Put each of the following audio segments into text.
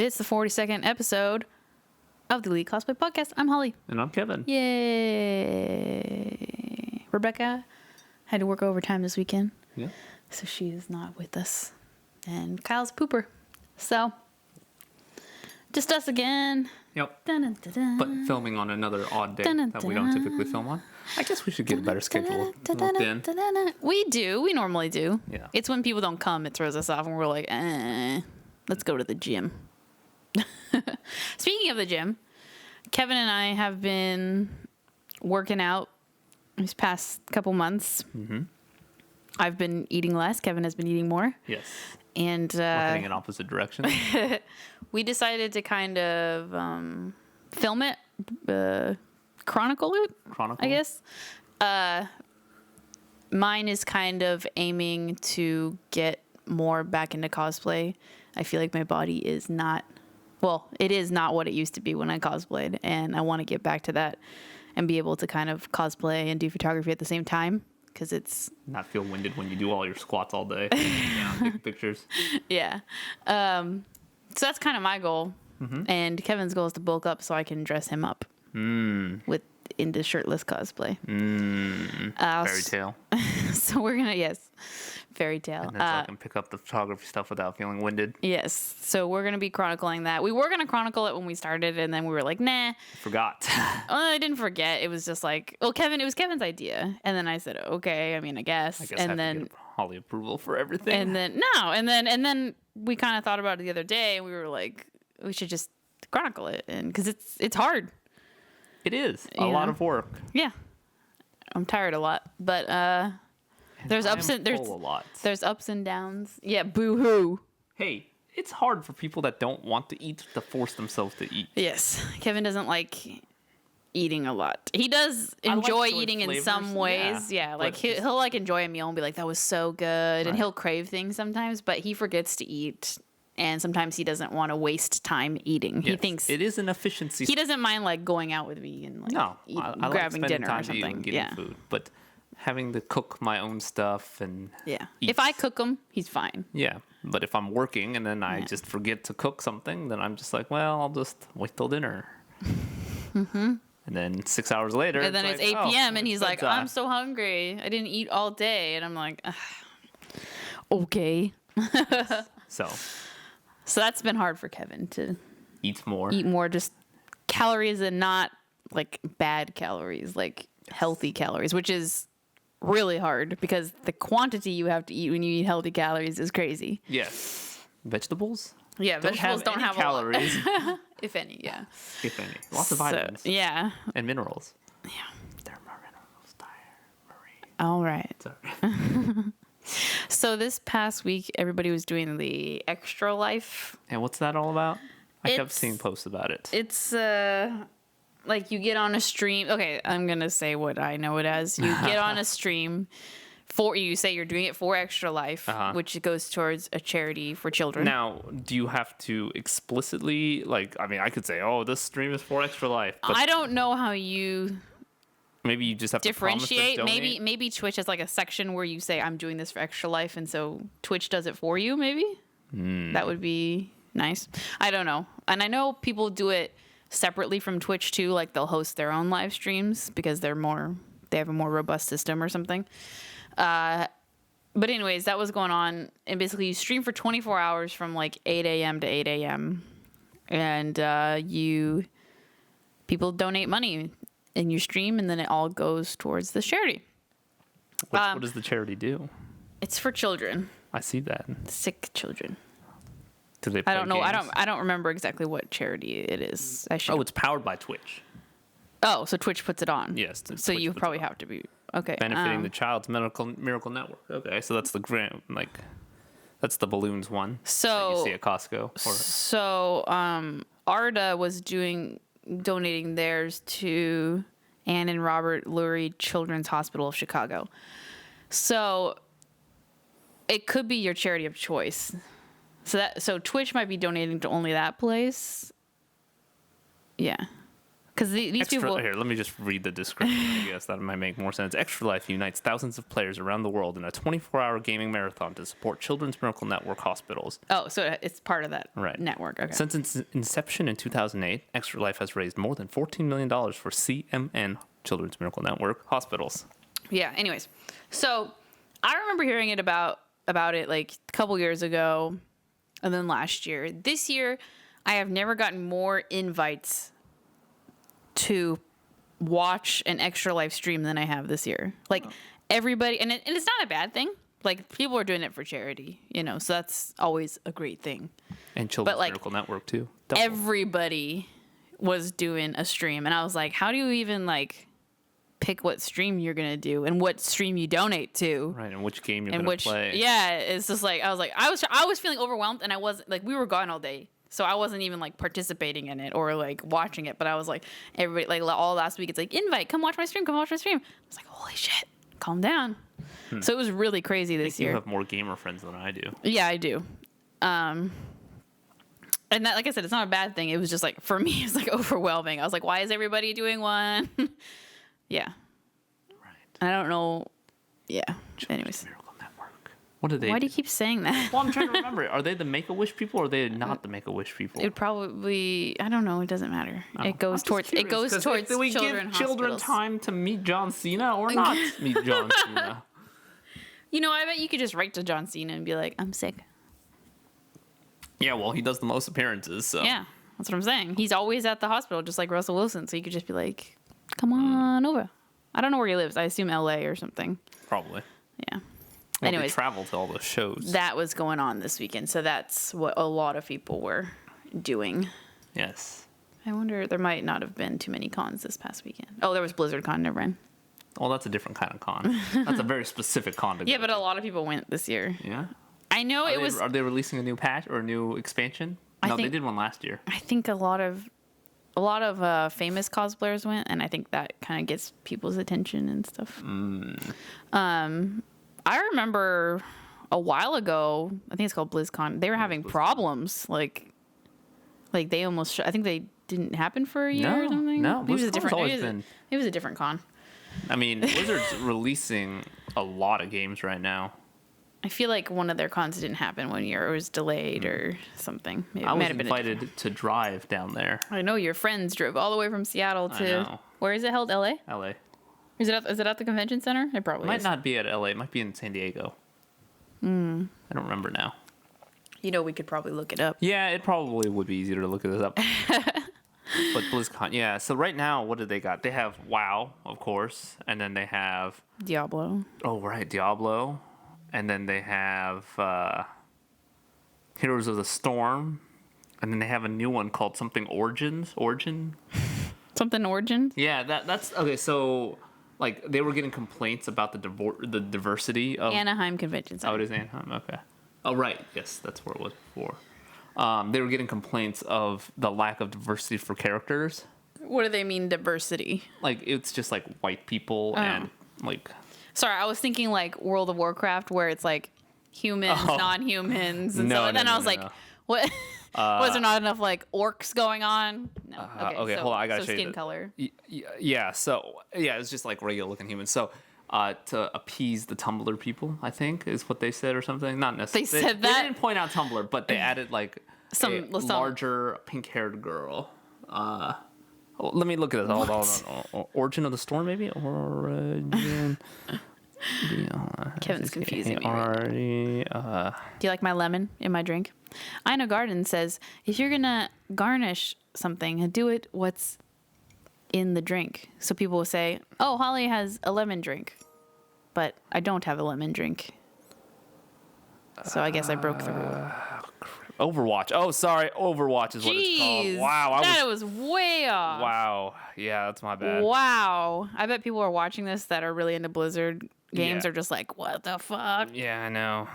It's the 42nd episode of the Elite Cosplay Podcast. I'm Holly. And I'm Kevin. Yay. Rebecca had to work overtime this weekend. Yeah. So she is not with us. And Kyle's a pooper. So, just us again. Yep. Dun, dun, dun, dun. But filming on another odd day Dun, dun, that we don't typically film on. I guess we should get a better schedule looked in. We do. We normally do. Yeah. It's when people don't come, it throws us off, and we're like, let's go to the gym. Speaking of the gym, Kevin and I have been working out these past couple months. Mm-hmm. I've been eating less. Kevin has been eating more. Yes. And We're heading in opposite directions. we decided to kind of film it, chronicle it, I guess. Mine is kind of aiming to get more back into cosplay. I feel like my body is not, well, it is not what it used to be when I cosplayed, and I want to get back to that and be able to kind of cosplay and do photography at the same time, because it's... Not feel winded when you do all your squats all day. Yeah, taking pictures. Yeah. So that's kind of my goal. Mm-hmm. And Kevin's goal is to bulk up so I can dress him up with into shirtless cosplay. Fairy tale. So we're going to, yes, fairy tale. And then so I can pick up the photography stuff without feeling winded. Yes. So we're going to be chronicling that. We were going to chronicle it when we started, and then we were like, nah. Forgot. I didn't forget. It was just like, well, it was Kevin's idea. And then I said, okay, I mean, I guess. I have to get Holly approval for everything. And then we kind of thought about it the other day, and we were like, we should just chronicle it, and because it's hard. It is a lot of work. Yeah, I'm tired a lot, but there's ups and downs. Yeah, boo hoo. Hey, it's hard for people that don't want to eat to force themselves to eat. Yes, Kevin doesn't like eating a lot. He does enjoy eating flavors, in some ways. Yeah, like he'll like enjoy a meal and be like, that was so good, and he'll crave things sometimes, but he forgets to eat. And sometimes he doesn't want to waste time eating. Yes, he thinks it is an efficiency. He doesn't mind like going out with me and like I grabbing like dinner time or something. And getting food, but having to cook my own stuff and if I cook him, he's fine. Yeah, but if I'm working and then I just forget to cook something, then I'm just like, well, I'll just wait till dinner. Mm-hmm. And then 6 hours later, and then it's 8 p.m. and he's like, I'm so hungry. I didn't eat all day, and I'm like, okay. So that's been hard for Kevin to eat more, just calories and not like bad calories, like healthy calories, which is really hard because the quantity you have to eat when you eat healthy calories is crazy. Yes. Vegetables? Yeah, vegetables don't have calories. If any, yeah. If any. Lots of vitamins. Yeah. And minerals. Yeah. They're minerals, Marie. All right. Sorry. So this past week, everybody was doing the Extra Life. And what's that all about? I kept seeing posts about it. It's like you get on a stream. Okay, I'm going to say what I know it as. You get on a stream you say you're doing it for Extra Life, which goes towards a charity for children. Now, do you have to explicitly, I could say, oh, this stream is for Extra Life. But I don't know how you... Maybe you just have differentiate. To donate. Maybe Twitch has like a section where you say I'm doing this for Extra Life, and so Twitch does it for you. Maybe that would be nice. I don't know, and I know people do it separately from Twitch too. Like they'll host their own live streams because they have a more robust system or something. But anyways, that was going on, and basically you stream for 24 hours from like 8 a.m. to 8 a.m. and people donate money in your stream, and then it all goes towards the charity. What does the charity do? It's for children. I see that. Sick children. Do they play games? I don't remember exactly what charity it is. It's powered by Twitch. Oh, so Twitch puts it on. Yes. So you probably have to be okay. Benefiting the Child's Miracle Network. Okay, so that's the grant, that's the balloons one. So that you see at Costco. Arda was donating theirs to Ann and Robert Lurie Children's Hospital of Chicago. So it could be your charity of choice. So Twitch might be donating to only that place. Yeah. Because these people... Here, let me just read the description. I guess that might make more sense. Extra Life unites thousands of players around the world in a 24-hour gaming marathon to support Children's Miracle Network hospitals. Oh, so it's part of that network. Okay. Since its inception in 2008, Extra Life has raised more than $14 million for CMN, Children's Miracle Network hospitals. Yeah, anyways. So I remember hearing it about it like a couple years ago and then last year. This year, I have never gotten more invites to watch an Extra Life stream than I have this year. Like everybody, and it's not a bad thing. Like people are doing it for charity, so that's always a great thing. And Children's Miracle Network too. Double. Everybody was doing a stream, and I was like, how do you even like pick what stream you're gonna do and what stream you donate to? Right, and which game you're gonna play. Yeah, it's just like I was feeling overwhelmed, and I wasn't like we were gone all day. So I wasn't even like participating in it or like watching it, but I was like, everybody, like all last week, it's like, invite, come watch my stream. I was like, holy shit, calm down. So it was really crazy this year. You have more gamer friends than I do. Yeah, I do. And that, like I said, it's not a bad thing. It was just like, for me, it's like overwhelming. I was like, why is everybody doing one? Yeah. Right. I don't know. Yeah. Anyways. What are they? Why do you keep saying that? Well, I'm trying to remember. Are they the Make-A-Wish people or are they not the Make-A-Wish people? It probably, I don't know. It doesn't matter. It goes towards do we give children time to meet John Cena or not meet John Cena? I bet you could just write to John Cena and be like, I'm sick. Yeah, well, he does the most appearances, so. Yeah, that's what I'm saying. He's always at the hospital, just like Russell Wilson. So you could just be like, come on over. I don't know where he lives. I assume LA or something. Probably. Yeah. Well, anyways, they travel to all those shows. That was going on this weekend, so that's what a lot of people were doing. Yes. I wonder, there might not have been too many cons this past weekend. Oh, there was BlizzardCon, never mind. Well, that's a different kind of con. That's a very specific con to go but to. a lot of people went this year. Yeah? I know Are they releasing a new patch or a new expansion? No, they did one last year. I think a lot of famous cosplayers went, and I think that kind of gets people's attention and stuff. I remember a while ago, I think it's called BlizzCon, they were having problems. Like they almost, I think they didn't happen for a year or something. No, it was a different con. I mean, Blizzard's releasing a lot of games right now. I feel like one of their cons didn't happen one year, or was delayed or something. Maybe I was invited to drive down there. I know your friends drove all the way from Seattle to, where is it held? LA? LA. Is it at the convention center? It probably might not be at LA. It might be in San Diego. I don't remember now. We could probably look it up. Yeah, it probably would be easier to look this up. But BlizzCon, yeah. So right now, what do they got? They have WoW, of course, and then they have Diablo. Oh, right, Diablo, and then they have Heroes of the Storm, and then they have a new one called something Origin. Something Origin? Yeah, that's okay. So. Like, they were getting complaints about the diversity of... Anaheim Convention Center. Oh, it is Anaheim? Okay. Oh, right. Yes, that's where it was before. They were getting complaints of the lack of diversity for characters. What do they mean, diversity? Like, it's just, like, white people and, like... Sorry, I was thinking, like, World of Warcraft, where it's, like, humans, non-humans, and stuff. And then I was like, what... was there not enough like orcs going on? No. Okay, hold on. I gotta show you skin color. Yeah. So it's just like regular looking humans. So to appease the Tumblr people, I think is what they said or something. Not necessarily. They said that. They didn't point out Tumblr, but they added like some larger pink-haired girl. Let me look at this. Hold on. Origin of the Storm, maybe. Origin. Kevin's confusing me right now. Do you like my lemon in my drink? Ina Garden says, if you're going to garnish something, do it what's in the drink. So people will say, oh, Holly has a lemon drink, but I don't have a lemon drink. So I guess I broke the rule. Overwatch. Oh, sorry. Overwatch is what it's called. Wow. That was way off. Wow. Yeah, that's my bad. Wow. I bet people are watching this that are really into Blizzard games are just like, what the fuck? Yeah, I know.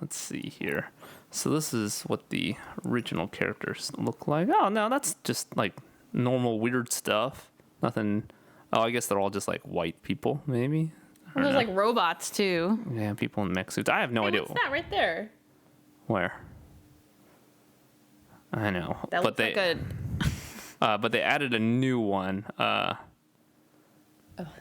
Let's see here. So this is what the original characters look like. Oh, no, that's just like normal weird stuff. Nothing. Oh, I guess they're all just like white people, maybe. Well, there's like robots too. Yeah, people in mech suits. I have no idea. What's that right there? Where? I know. That looks like a... But they added a new one.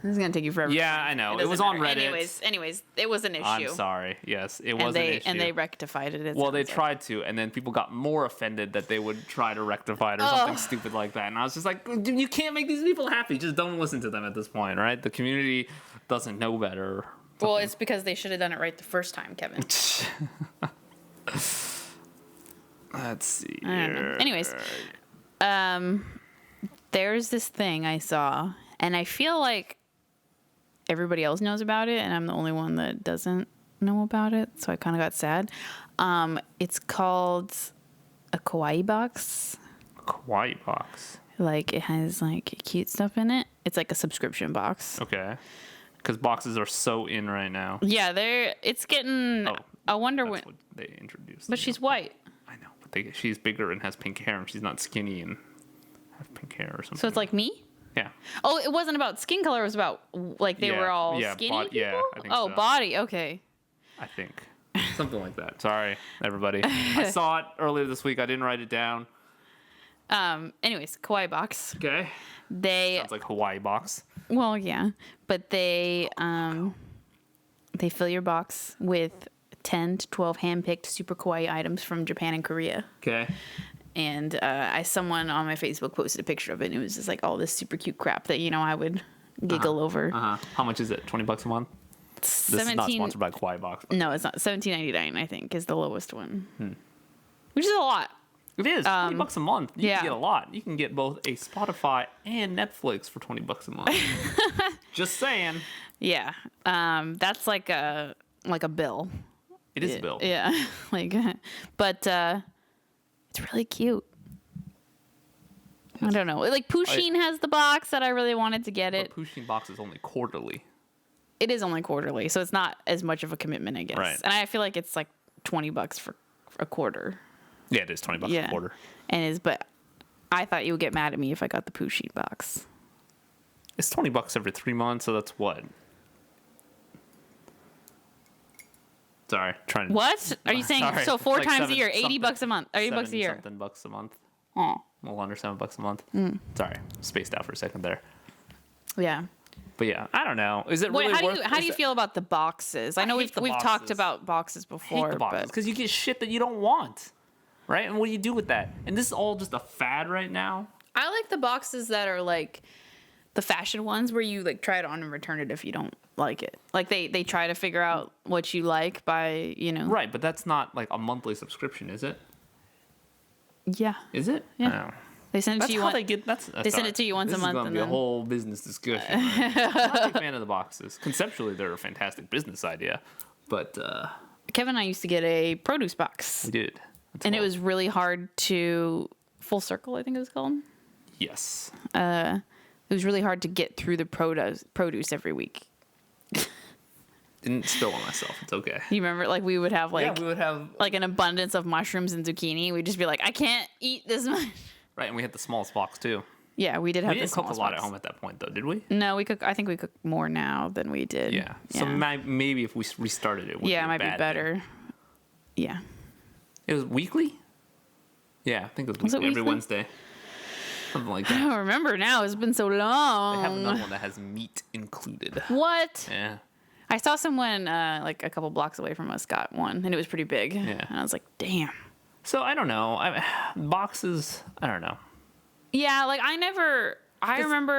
This is gonna take you forever. Yeah, I know. It was on Reddit. Anyways, it was an issue. I'm sorry. Yes, it was an issue. And they rectified it. Well, they tried to, and then people got more offended that they would try to rectify it or something stupid like that. And I was just like, dude, you can't make these people happy. Just don't listen to them at this point, right? The community doesn't know better. Well, it's because they should have done it right the first time, Kevin. Let's see I don't know. here. Anyways, there's this thing I saw, and I feel like everybody else knows about it, and I'm the only one that doesn't know about it, so I kind of got sad. It's called a kawaii box. Kawaii box. Like, it has, like, cute stuff in it. It's like a subscription box. Okay. Because boxes are so in right now. Yeah, it's getting... I wonder That's when... what they introduced. But she's white. I know, but she's bigger and has pink hair, and she's not skinny and has pink hair or something. So it's like me? Yeah. Oh, it wasn't about skin color. It was about, like, they were all skinny people? Yeah, I think so. Body. Okay. I think. Something like that. Sorry, everybody. I saw it earlier this week. I didn't write it down. Anyways, kawaii box. Okay. Sounds like Hawaii box. Well, yeah. But they fill your box with 10 to 12 hand-picked super kawaii items from Japan and Korea. Okay. And someone on my Facebook posted a picture of it, and it was just like all this super cute crap that, I would giggle over. How much is it? $20 a month? This is not sponsored by Kawaii Box. No, it's not. $17.99, I think, is the lowest one. Which is a lot. It is. $20 a month. You can yeah. get a lot. You can get both a Spotify and Netflix for $20 a month. Just saying. Yeah. That's like a bill. It is a bill. Yeah. But it's really cute. I don't know. Like, Pusheen has the box that I really wanted to get it. But Pusheen box is only quarterly. It is only quarterly, so it's not as much of a commitment, I guess. Right. And I feel like it's like $20 for a quarter. Yeah, it is $20 a quarter. But I thought you would get mad at me if I got the Pusheen box. It's $20 every 3 months, so that's what? Sorry, trying to. What are you saying? Sorry. So four Like times a year, $80 a month, $80 a year. Something bucks a month. Oh, A little under $7 a month. Sorry, spaced out for a second there. yeah. But yeah, I don't know. Is it really worth? How do you feel about the boxes? I know we've talked boxes. about boxes before, but because you get shit that you don't want, right? And what do you do with that? And this is all just a fad right now. I like the boxes that are like the fashion ones where you like try it on and return it if you don't like it. Like they try to figure out what you like by, Right, but that's not like a monthly subscription, is it? Yeah. Is it? Yeah. I don't know. They send it That's to you. how they get. They send it to you once a month. This is going to be a whole business discussion. Right? I'm not a big fan of the boxes. Conceptually, they're a fantastic business idea, but Kevin and I used to get a produce box. we did, And it was really hard to Full Circle, I think it was called. Yes. It was really hard to get through the produce every week. Didn't spill on myself. It's okay. You remember, like we would have we would have like an abundance of mushrooms and zucchini. We'd just be like, I can't eat this much. right, and we had the smallest box too. Yeah, we did have We the didn't cook a smallest lot box. at home at that point, though, did we? No, I think we cook more now than we did. Yeah. So maybe if we restarted it, it might be better. thing. Yeah. It was weekly. Yeah, I think it was Was it weekly, every weekly? Wednesday. Something like I that. don't remember now. It's been so long. They have another one that has meat included. What? Yeah. I saw someone like a couple blocks away from us got one, and it was pretty big. Yeah. And I was like, damn. So I don't know. Boxes. I don't know. Yeah, like I remember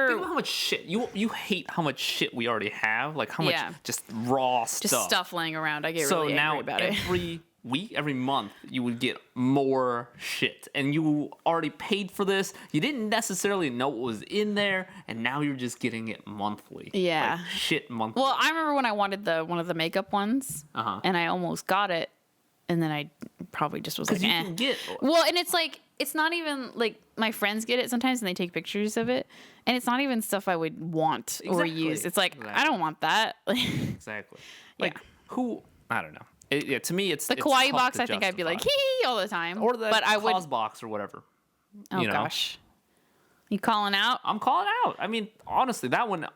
Think about how much shit you hate. How much shit we already have. Like how much Yeah. just raw just stuff laying around. I get So really now angry about it. every week, every month, you would get more shit, and you already paid for this. You didn't necessarily know what was in there, and now you're just getting it monthly. Yeah. Like shit monthly. Well, I remember when I wanted one of the makeup ones, and I almost got it, and then I probably just was like, you eh. can get. Well, and it's like it's not even like my friends get it sometimes, and they take pictures of it, and it's not even stuff I would want or Exactly. use. It's like I don't want that. Exactly. Like who? I don't know. To me, it's The it's kawaii tough box, to I think I'd be like, justify. hee all the time. Or the but I would. cause box or whatever. Oh you know? gosh, you calling out? I'm calling out. I mean, honestly, that one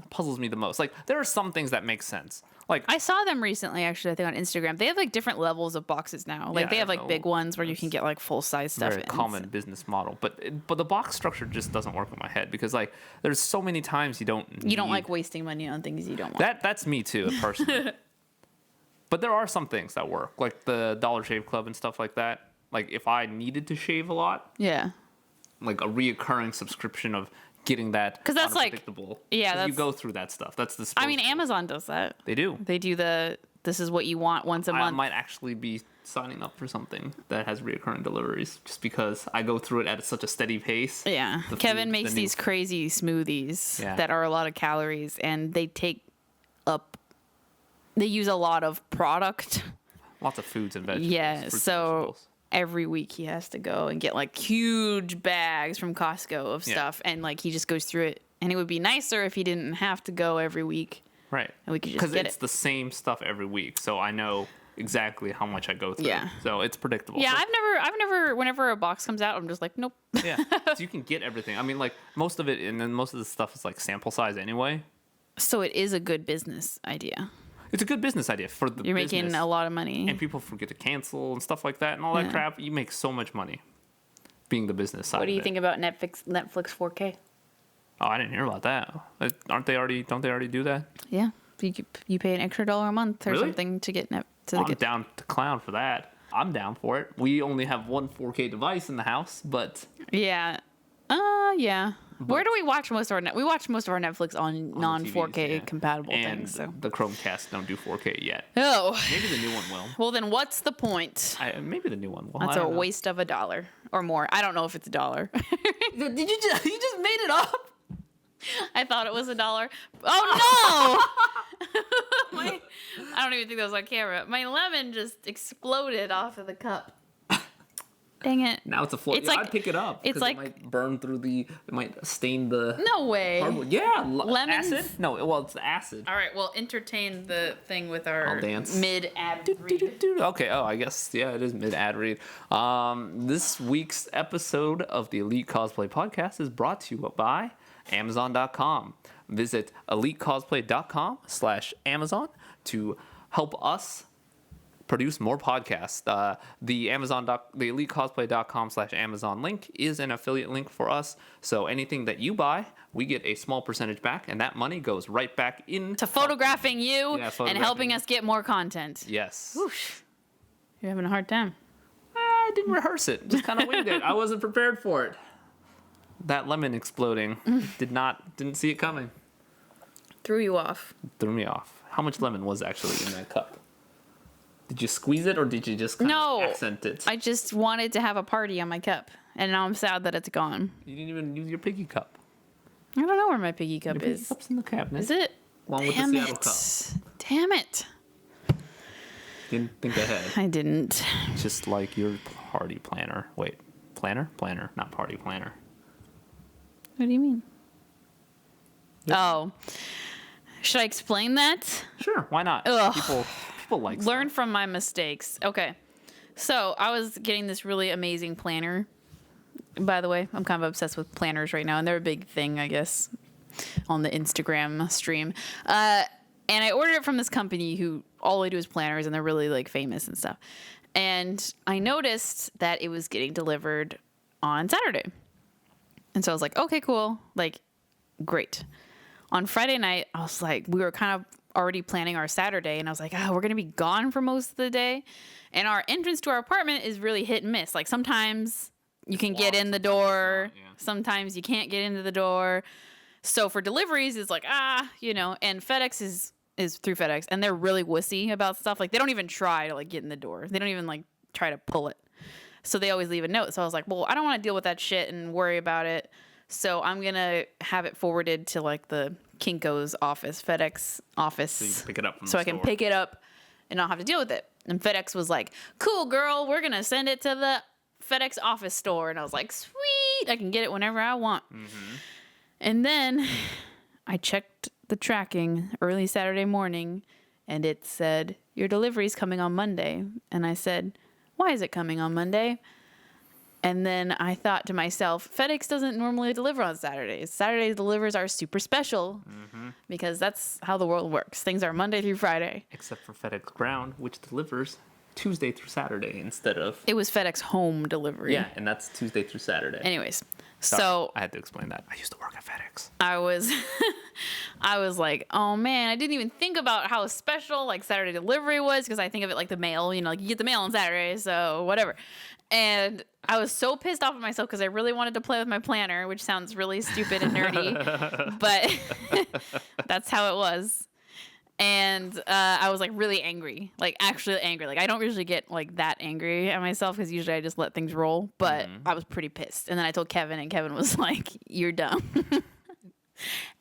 puzzles me the most. Like, there are some things that make sense. Like, I saw them recently, actually, I think on Instagram. They have like different levels of boxes now. Like Yeah, they have I like know. big ones where you can get like full size stuff. very common business model, but the box structure just doesn't work in my head because like there's so many times you don't like wasting money on things you don't want. that's me too personally. But there are some things that work, like the Dollar Shave Club and stuff like that. Like if I needed to shave a lot, Yeah. like a reoccurring subscription of getting that 'Cause that's like- unpredictable. yeah, 'Cause you that's- go through that stuff. That's the. I mean, Amazon does that. They do. They do this is what you want once a I month. might actually be signing up for something that has reoccurring deliveries, just because I go through it at such a steady pace. Yeah. The Kevin food, makes the new- these crazy smoothies Yeah. that are a lot of calories and they use a lot of product. Lots of foods and vegetables. Yeah. fruits and So vegetables. every week he has to go and get like huge bags from Costco of Yeah. stuff and like he just goes through it. And it would be nicer if he didn't have to go every week. Right. And we could just Because get it's it. the same stuff every week, so I know exactly how much I go through. Yeah. So it's predictable. Yeah, So, I've never whenever a box comes out, I'm just like, nope. yeah. So you can get everything. I mean, like most of it, and then most of the stuff is like sample size anyway. So it is a good business idea. It's a good business idea for the You're business. making a lot of money. And people forget to cancel and stuff like that and all that Yeah. crap. You make so much money being the business side. What do you of it. think about Netflix 4K? Oh, I didn't hear about that. Don't they already do that? Yeah, you pay an extra $1 a month or Really? something to get I'm down to clown for that. I'm down for it. We only have one 4K device in the house, but Yeah. Yeah. Where do we watch most of our we watch most of our Netflix on the non TVs, 4K yeah. compatible and things. So. the Chromecast don't do 4K yet. Oh. Maybe the new one will. Well, then what's the point? Maybe the new one will. That's I a don't know. waste of $1 or more. I don't know if it's $1. Did you just made it up? I thought it was $1. Oh no! I don't even think that was on camera. My lemon just exploded off of the cup. Dang it! Now it's a float. It's like- I'd pick it up. it's 'cause like- it might burn through it might stain the No way! hardwood. Yeah, Lemons? acid. No, well it's the acid. All right, well, entertain the thing with our I'll dance. mid-ad read. Okay, I guess, yeah, it is mid-ad read. This week's episode of the Elite Cosplay Podcast is brought to you by Amazon.com. Visit elitecosplay.com/Amazon to help us produce more podcasts. The elitecosplay.com/Amazon link is an affiliate link for us. So anything that you buy, we get a small percentage back, and that money goes right back into To photographing you Yeah, and photographing helping you. us get more content. Yes. Whoosh. You're having a hard time. I didn't rehearse it. Just kind of winged it. I wasn't prepared for it. That lemon exploding didn't see it coming. Threw you off. Threw me off. How much lemon was actually in that cup? Did you squeeze it or did you just kind No. of accent it? I just wanted to have a party on my cup, and now I'm sad that it's gone. You didn't even use your piggy cup. I don't know where my piggy cup Your piggy is. cup's in the cabinet. Is it? Along with the Damn Seattle it. cup. Damn it. Didn't think ahead. I didn't. Just like your party planner. Wait, planner? Planner, not party planner. What do you mean? Oh. Should I explain that? Sure, why not? Ugh. People like Learn from my mistakes. Okay. So I was getting this really amazing planner. By the way, I'm kind of obsessed with planners right now, and they're a big thing, I guess, on the Instagram stream. And I ordered it from this company who all they do is planners, and they're really like famous and stuff. And I noticed that it was getting delivered on Saturday. And so I was like, okay, cool. Like, great. On Friday night, I was like, we were kind of already planning our Saturday, and I was like, we're going to be gone for most of the day. And our entrance to our apartment is really hit and miss. Like, sometimes you can get in the door, yeah. sometimes you can't get into the door. So for deliveries, it's like, and FedEx is through FedEx, and they're really wussy about stuff. Like, they don't even try to, like, get in the door. They don't even, like, try to pull it. So they always leave a note. So I was like, well, I don't want to deal with that shit and worry about it. So I'm going to have it forwarded to like the Kinko's office, FedEx office. So you can pick it up from So the I can store. pick it up and not have to deal with it. And FedEx was like, cool, girl, we're going to send it to the FedEx office store. And I was like, sweet, I can get it whenever I want. Mm-hmm. And then I checked the tracking early Saturday morning, and it said, your delivery's coming on Monday. And I said, why is it coming on Monday? And then I thought to myself, FedEx doesn't normally deliver on Saturdays. Saturday delivers are super special because that's how the world works. Things are Monday through Friday. Except for FedEx Ground, which delivers Tuesday through Saturday instead of... It was FedEx home delivery. Yeah, and that's Tuesday through Saturday. Anyways, Sorry, so I had to explain that. I used to work at FedEx. I was like, oh man, I didn't even think about how special like Saturday delivery was because I think of it like the mail, like you get the mail on Saturday, so whatever. And I was so pissed off at myself because I really wanted to play with my planner, which sounds really stupid and nerdy, but that's how it was. And I was like really angry, like actually angry. Like I don't usually get like that angry at myself because usually I just let things roll, but I was pretty pissed. And then I told Kevin and Kevin was like, you're dumb.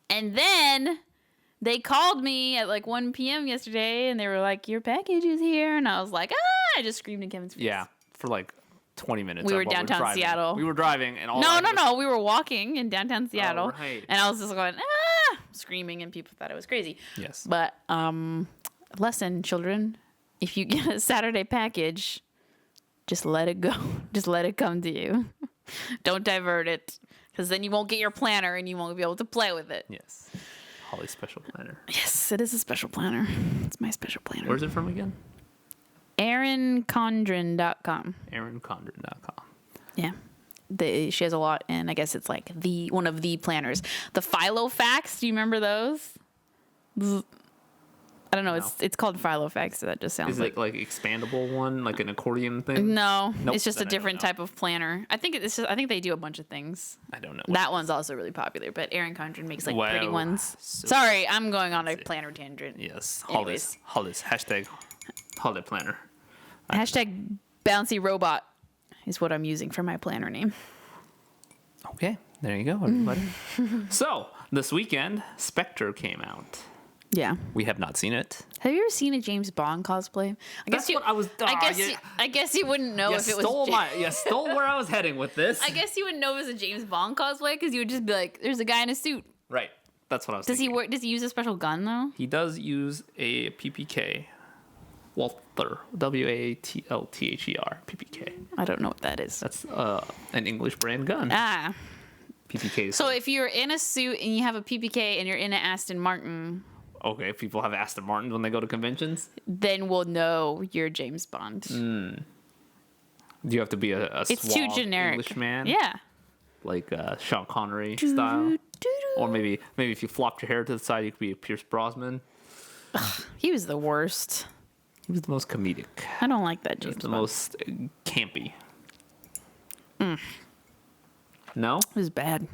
And then they called me at like 1 p.m. yesterday and they were like, your package is here. And I was like, I just screamed in Kevin's face. Yeah, for like 20 minutes. We were downtown Seattle. We were driving and all No. We were walking in downtown Seattle. Oh, right. And I was just going, screaming, and people thought it was crazy. Yes. But lesson, children, if you get a Saturday package, just let it go. Just let it come to you. Don't divert it, because then you won't get your planner and you won't be able to play with it. Yes. Holly's special planner. Yes, it is a special planner. It's my special planner. Where's it from again? AaronCondren.com. AaronCondren.com. Yeah. She has a lot, and I guess it's like one of the planners. The Filofax, do you remember those? I don't know. No. It's called Filofax, so that just sounds Is it like expandable one, like an accordion thing? No, Nope, it's just a then I don't different know. type of planner. I think I think they do a bunch of things. I don't know. That one's also really popular, but Aaron Condren makes like pretty Wow. ones. So- Sorry, I'm going on a planner tangent. Yes. Anyways. Holly's. Hashtag holiday planner. Hashtag bouncy robot is what I'm using for my planner name. Okay. There you go, everybody. So, this weekend, Spectre came out. Yeah. We have not seen it. Have you ever seen a James Bond cosplay? That's what I was... I guess you wouldn't know if it was. You stole where I was heading with this. I guess you wouldn't know it was a James Bond cosplay because you would just be like, "There's a guy in a suit." Right. That's what I was Does thinking. he work? Does he use a special gun though? He does use a PPK. Walther. WATLTHER. PPK. I don't know what that is. That's an English brand gun. Ah. PPK. So if you're in a suit and you have a PPK and you're in an Aston Martin, Okay, people have Aston Martins when they go to conventions. then we'll know you're James Bond. Do you have to be a It's too suave generic. English man? Yeah. Like Sean Connery style? Or maybe if you flopped your hair to the side, you could be a Pierce Brosnan. He was the worst. He was the most comedic. I don't like that He was James the Bond. most campy. No? It was bad.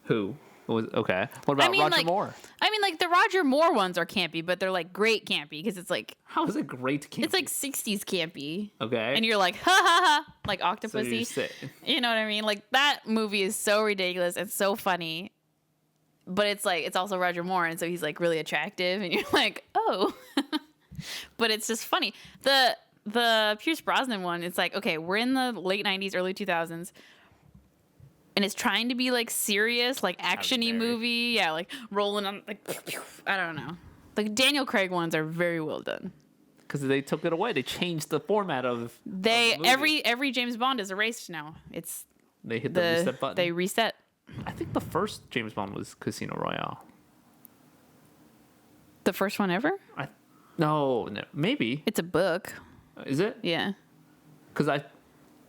Who? Okay. What about Roger Moore? I mean, like the Roger Moore ones are campy, but they're like great campy because it's like How is it great campy? it's like 60s campy. Okay. And you're like, ha ha ha, like so Octopussy. you're saying- You know what I mean? Like that movie is so ridiculous. It's so funny. But it's like it's also Roger Moore, and so he's like really attractive, and you're like, oh. But it's just funny. The Pierce Brosnan one, it's like, okay, we're in the late 90s, early 2000s. And it's trying to be like serious, like action-y very. movie. Yeah, like rolling on like I don't know. Like Daniel Craig ones are very well done. Because they took it away. They changed the format of the movie. Every James Bond is erased now. It's They hit the reset button. they reset. I think the first James Bond was Casino Royale. The first one ever? No, maybe. It's a book. Is it? Yeah.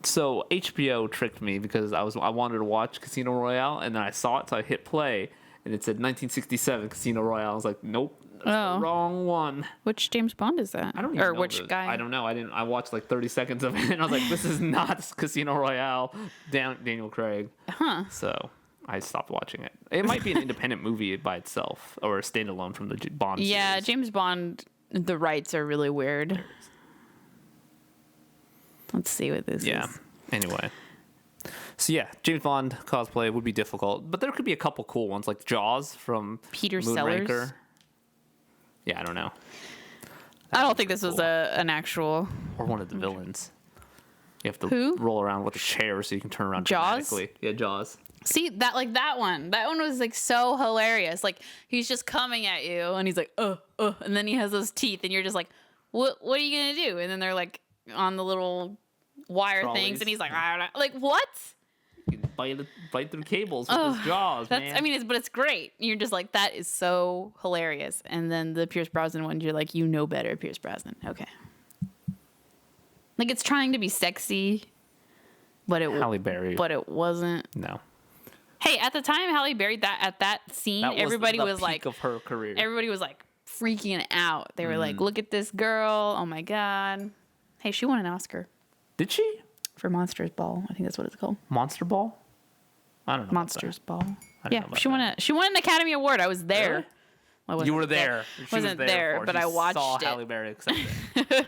So HBO tricked me because I wanted to watch Casino Royale, and then I saw it, so I hit play, and it said 1967 Casino Royale. I was like, nope, that's the wrong one. Which James Bond is that? I don't even know. Or which guy? I don't know. I watched like 30 seconds of it, and I was like, this is not Casino Royale. Daniel Craig. Huh. So I stopped watching it. It might be an independent movie by itself, or a standalone from the Bond series. Yeah, James Bond, the rights are really weird. Let's see what this is. Anyway. So yeah, James Bond cosplay would be difficult, but there could be a couple cool ones like Jaws from Peter Moonraker. Sellers. Yeah, I don't know. I don't think this was an actual Or one of the villains. You have to Who? roll around with a chair so you can turn around Jaws? dramatically. Yeah, Jaws. See that that one was like so hilarious. Like he's just coming at you and he's like, and then he has those teeth and you're just like, what are you gonna do? And then they're like on the little wire trolleys. things, and he's like, I don't know. Like, what? You can bite through cables with his jaws, That's, man. I mean, but it's great. You're just like, that is so hilarious. And then the Pierce Brosnan one, you're like, you know better, Pierce Brosnan. Okay. Like, it's trying to be sexy, but Halle Berry. but it wasn't. No. Hey, at the time Halle Berry at that scene, That was everybody the was peak like, of her career. everybody was like freaking out. They were like, look at this girl. Oh my God. Hey, she won an Oscar Did she? for Monsters Ball. I think that's what it's called. Monster Ball? I don't know. Monsters Ball. I didn't know about She won an Academy Award. I was there. Really? Well, I wasn't You were there. She wasn't was there, for it. but She I watched saw it. Halle Berry accept it.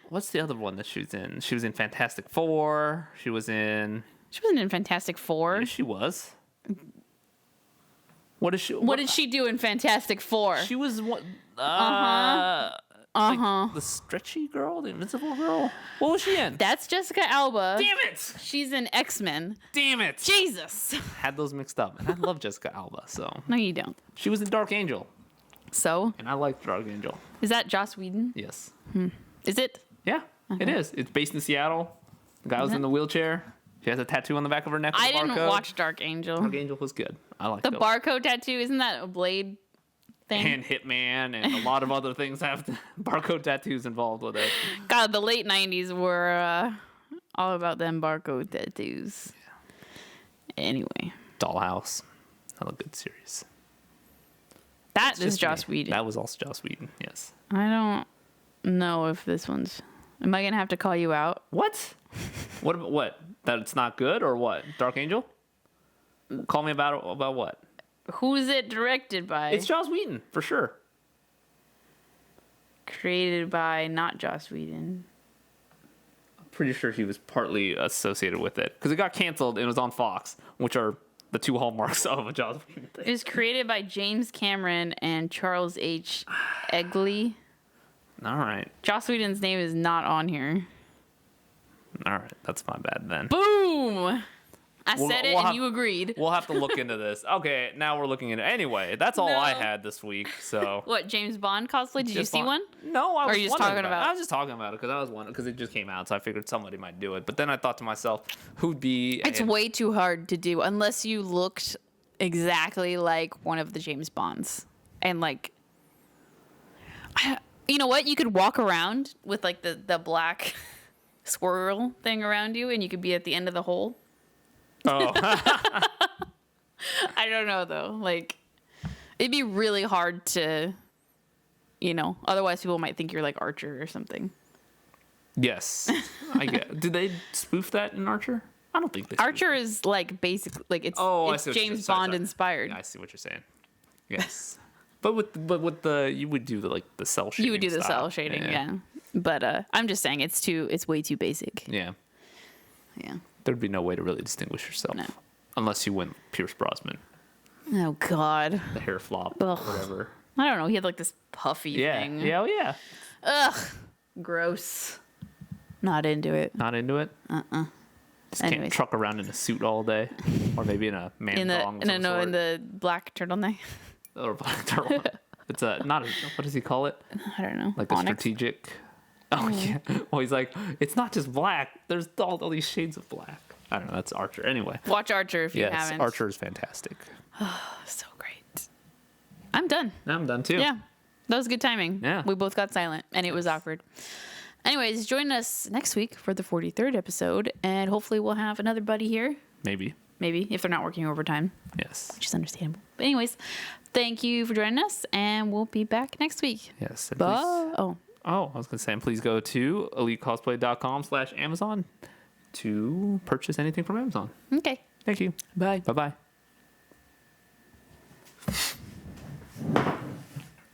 What's the other one that she was in? She was in Fantastic Four. She was in... She wasn't in Fantastic Four. Yeah, she was. What is she? What did she do in Fantastic Four? She was what? Uh-huh. The stretchy girl, the invisible girl. What was she in? That's Jessica Alba. Damn it! She's in X-Men. Damn it! Jesus. Had those mixed up, and I love Jessica Alba, so No, you don't. she was in Dark Angel, So, and I liked Dark Angel. is that Joss Whedon? Yes. Is it? Yeah, it is. It's based in Seattle. The guy was in the wheelchair. She has a tattoo on the back of her neck. With I a didn't barcode. watch Dark Angel. Dark Angel was good. I liked The it. barcode tattoo, isn't that a Blade thing? And Hitman and a lot of other things have barcode tattoos involved with it. God, the late 90s were all about them barcode tattoos. Anyway, Dollhouse. Another good series. that It's is just Joss me. Whedon. That was also Joss Whedon, yes. I don't know if this one's... Am I going to have to call you out? What? What about what? That it's not good or what? Dark Angel? Call me about what? Who's it directed by? It's Joss Whedon, for sure. Created by not Joss Whedon. Pretty sure he was partly associated with it. Because it got canceled and it was on Fox, which are the two hallmarks of a Joss Whedon thing. It was created by James Cameron and Charles H. Egley. All right. Joss Whedon's name is not on here. All right. That's my bad then. Boom! I said it we'll and have- you agreed. We'll have to look into this. Okay, now we're looking into it. Anyway, that's all I No. had this week, so... What, James Bond cosplay? Did you Just see wa- one? No, I was are you just wondering talking about- I was just talking about it because it just came out, so I figured somebody might do it. But then I thought to myself, who'd be? It's way too hard to do unless you looked exactly like one of the James Bonds. And like, you know what? You could walk around with like the black swirl thing around you and you could be at the end of the hole. Oh, I don't know though. Like, it'd be really hard to, otherwise people might think you're like Archer or something. yes. I get. Did they spoof that in Archer? I don't think they. Archer is like basically like it's I it's see what you're James saying. Bond Sorry. inspired. Yeah, I see what you're saying. Yes, but with the you would do the cell shading. You would do the style. cell shading, yeah. But I'm just saying it's way too basic. Yeah, Yeah. there'd be no way to really distinguish yourself No. unless you went Pierce Brosnan, Oh God. the hair flop, Ugh. or whatever. I don't know. He had like this puffy Yeah, thing. yeah, oh, yeah. Ugh. Gross. Not into it. Not into it. Just can't Anyways. truck around in a suit all day, or maybe in a man thong. In the black turtleneck. Or black turtle. It's not a, what does he call it? I don't know. Like a Onyx? strategic. Oh yeah. Well, he's like, it's not just black. There's all these shades of black. I don't know. That's Archer. Anyway. Watch Archer if you Yes, haven't. Archer is fantastic. So great. I'm done. I'm done too. Yeah. That was good timing. Yeah. We both got silent and it was awkward. Anyways, join us next week for the 43rd episode and hopefully we'll have another buddy here. Maybe. Maybe if they're not working overtime, Yes. which is understandable. But anyways, thank you for joining us and we'll be back next week. Yes. And Bye. please- Oh. I was gonna say, and please go to elitecosplay.com/Amazon to purchase anything from Amazon. Okay. Thank you. Bye. Bye bye.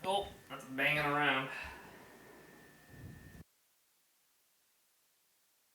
Oh, that's banging around.